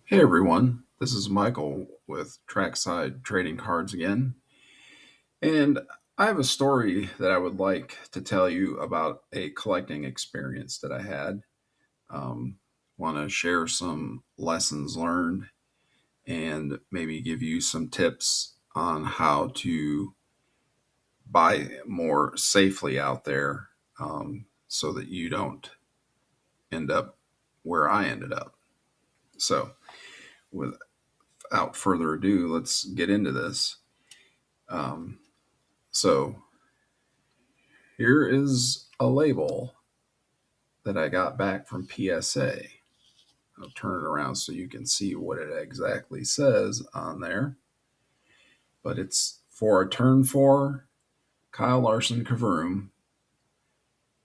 Hey everyone, this is Michael with Trackside Trading Cards again. And I have a story that I would like to tell you about a collecting experience that I had. Um, Want to share some lessons learned and maybe give you some tips on how to buy more safely out there so that you don't end up where I ended up. So, without further ado, let's get into this. Um, So here is a label that I got back from PSA. I'll turn it around so you can see what it exactly says on there. But it's for a turn four Kyle Larson Ka-Vroom,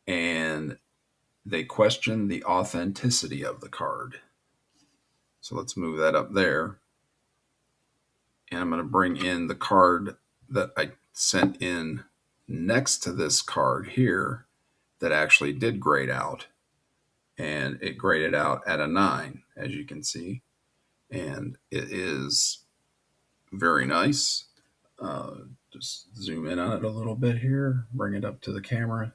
and they question the authenticity of the card. So let's move that up there. And I'm going to bring in the card that I sent in next to this card here that actually did grade out, and it graded out at a 9, as you can see, and it is very nice. Just zoom in on it a little bit here, bring it up to the camera,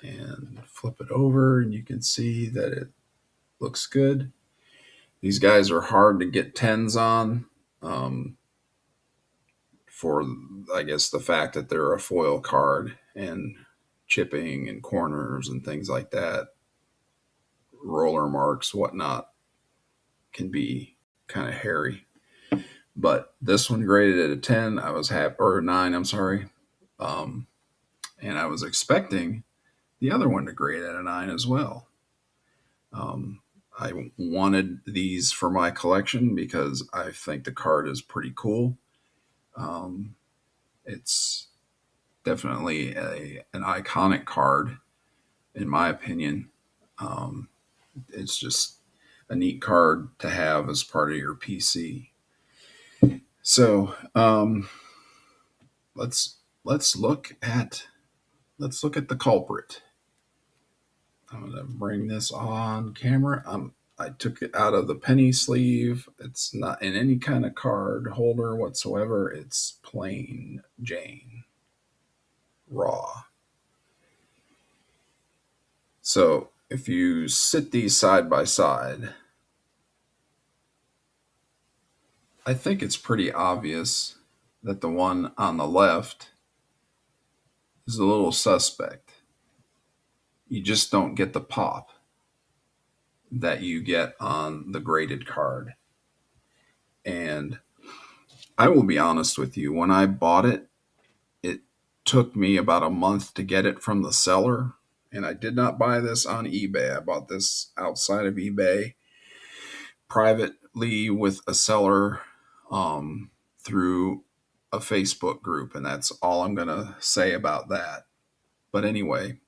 and flip it over, and you can see that it looks good. These guys are hard to get tens on, um, for, I guess, the fact that they're a foil card, and chipping and corners and things like that, roller marks, whatnot, can be kind of hairy. But this one graded at a 10. I was happy, or a 9, I'm sorry. Um, and I was expecting the other one to grade at a 9 as well. Um, I wanted these for my collection because I think the card is pretty cool. Um, it's definitely an iconic card, in my opinion. Um, it's just a neat card to have as part of your PC. So let's let's look at let's look at the culprit. I'm going to bring this on camera. I took it out of the penny sleeve. It's not in any kind of card holder whatsoever. It's plain Jane, raw. So if you sit these side by side, I think it's pretty obvious that the one on the left is a little suspect. You just don't get the pop that you get on the graded card. And I will be honest with you, when I bought it, it took me about a month to get it from the seller. And I did not buy this on eBay. I bought this outside of eBay privately with a seller, through a Facebook group. And that's all I'm going to say about that. But anyway,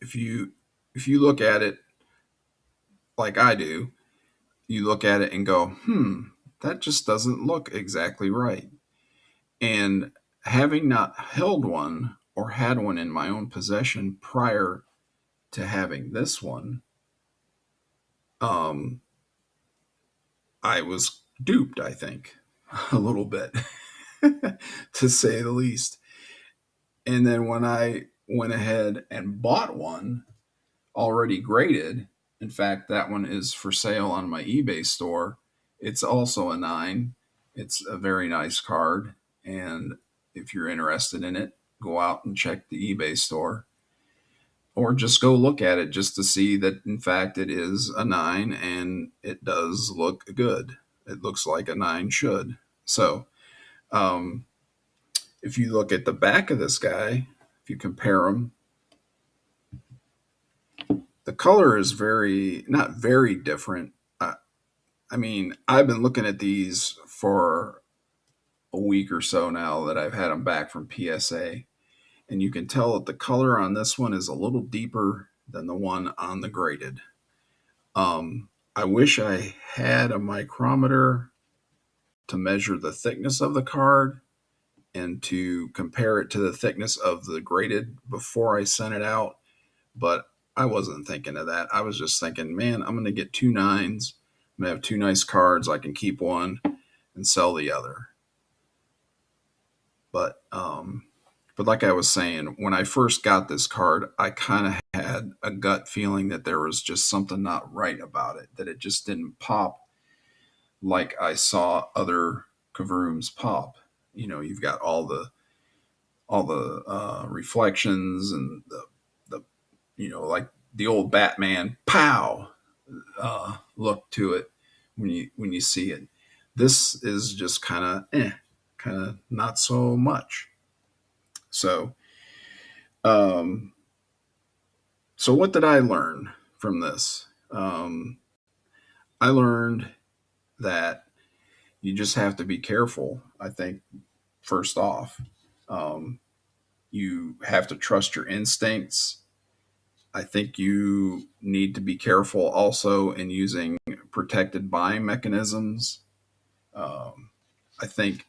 if you if you look at it like I do, you look at it and go, that just doesn't look exactly right. And having not held one or had one in my own possession prior to having this one, um, I was duped, I think, a little bit, to say the least. And then when I went ahead and bought one already graded, in fact, that one is for sale on my eBay store. It's also a 9. It's a very nice card. And if you're interested in it, go out and check the eBay store, or just go look at it just to see that, in fact, it is a 9 and it does look good. It looks like a 9 should. So, um, if you look at the back of this guy, if you compare them, the color is not very different. I mean, I've been looking at these for a week or so now that I've had them back from PSA, and you can tell that the color on this one is a little deeper than the one on the graded. I wish I had a micrometer to measure the thickness of the card and to compare it to the thickness of the graded before I sent it out, but I wasn't thinking of that. I was just thinking, man, I'm going to get two nines. I'm going to have two nice cards. I can keep one and sell the other. But but like I was saying, when I first got this card, I kind of had a gut feeling that there was just something not right about it, that it just didn't pop like I saw other Ka-Vrooms pop. You know, you've got all the reflections and the you know, like the old Batman pow look to it when you see it. This is just kind of not so much. So um, so what did I learn from this? I learned that you just have to be careful. I think first off, um, you have to trust your instincts. I think you need to be careful also in using protected buying mechanisms. Um, I think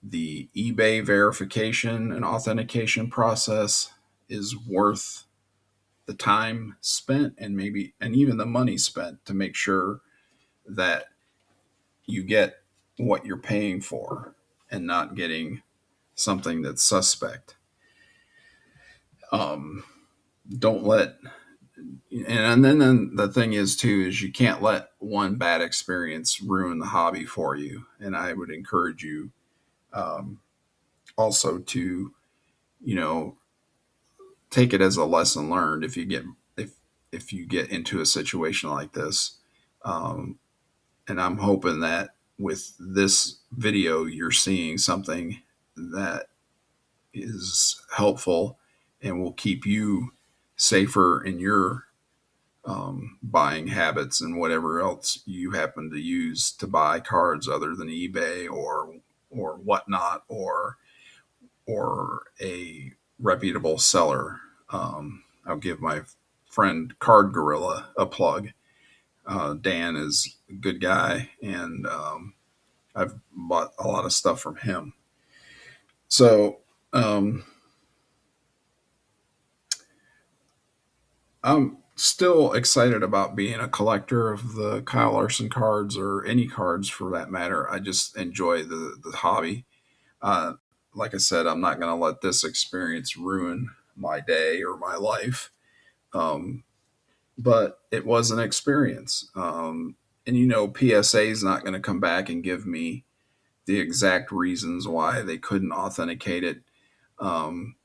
the eBay verification and authentication process is worth the time spent and maybe and even the money spent to make sure that you get what you're paying for and not getting something that's suspect. Um, don't let and then the thing is too is you can't let one bad experience ruin the hobby for you. And I would encourage you um, also to you know take it as a lesson learned if if you get into a situation like this. Um, and I'm hoping that with this video you're seeing something that is helpful and will keep you safer in your buying habits and whatever else you happen to use to buy cards other than eBay or whatnot or a reputable seller. I'll give my friend Card Gorilla a plug. Dan is a good guy, and I've bought a lot of stuff from him. So um, I'm still excited about being a collector of the Kyle Larson cards or any cards for that matter. I just enjoy the hobby. Uh, like I said, I'm not going to let this experience ruin my day or my life. Um, but it was an experience. And you know, PSA is not going to come back and give me the exact reasons why they couldn't authenticate it. Um,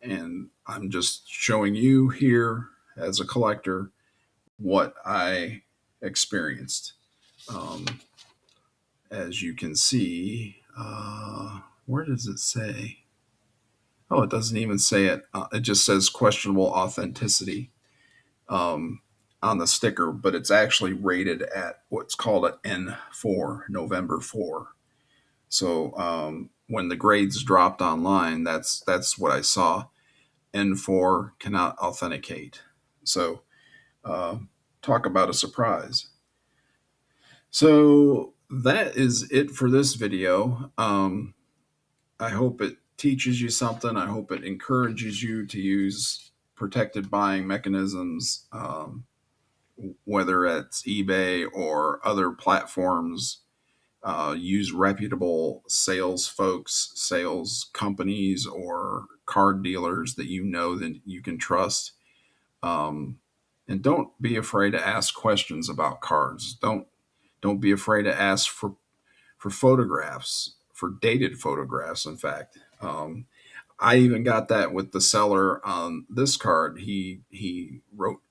and I'm just showing you here as a collector what I experienced. Um, as you can see, where does it say? Oh, it doesn't even say it. It just says questionable authenticity um, on the sticker, but it's actually rated at what's called an N4, November 4. So when the grades dropped online, that's what I saw. N4 cannot authenticate. So uh, talk about a surprise. So that is it for this video. I hope it teaches you something. I hope it encourages you to use protected buying mechanisms, whether it's eBay or other platforms. Use reputable sales folks, sales companies, or card dealers that you know that you can trust. Um, and don't be afraid to ask questions about cards. Don't be afraid to ask for photographs, for dated photographs. In fact, I even got that with the seller on this card. He wrote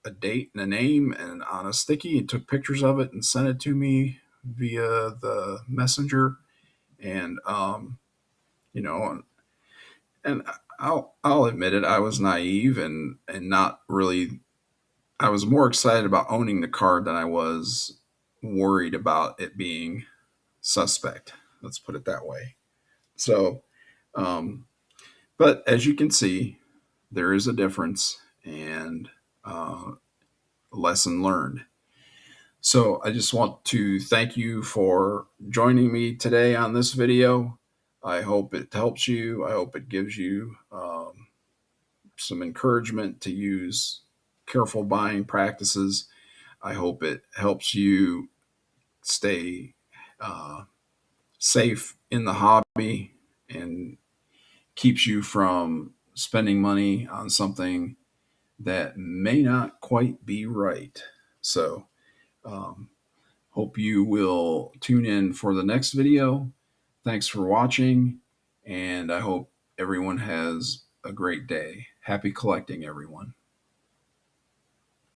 a date and a name and on a sticky and took pictures of it and sent it to me via the messenger. And you know, and I'll admit it, I was naive and not really. I was more excited about owning the card than I was worried about it being suspect. Let's put it that way. So, um, but as you can see, there is a difference and lesson learned. So I just want to thank you for joining me today on this video. I hope it helps you. I hope it gives you some encouragement to use careful buying practices. I hope it helps you stay safe in the hobby and keeps you from spending money on something that may not quite be right. So, um, hope you will tune in for the next video. Thanks for watching, and I hope everyone has a great day. Happy collecting, everyone.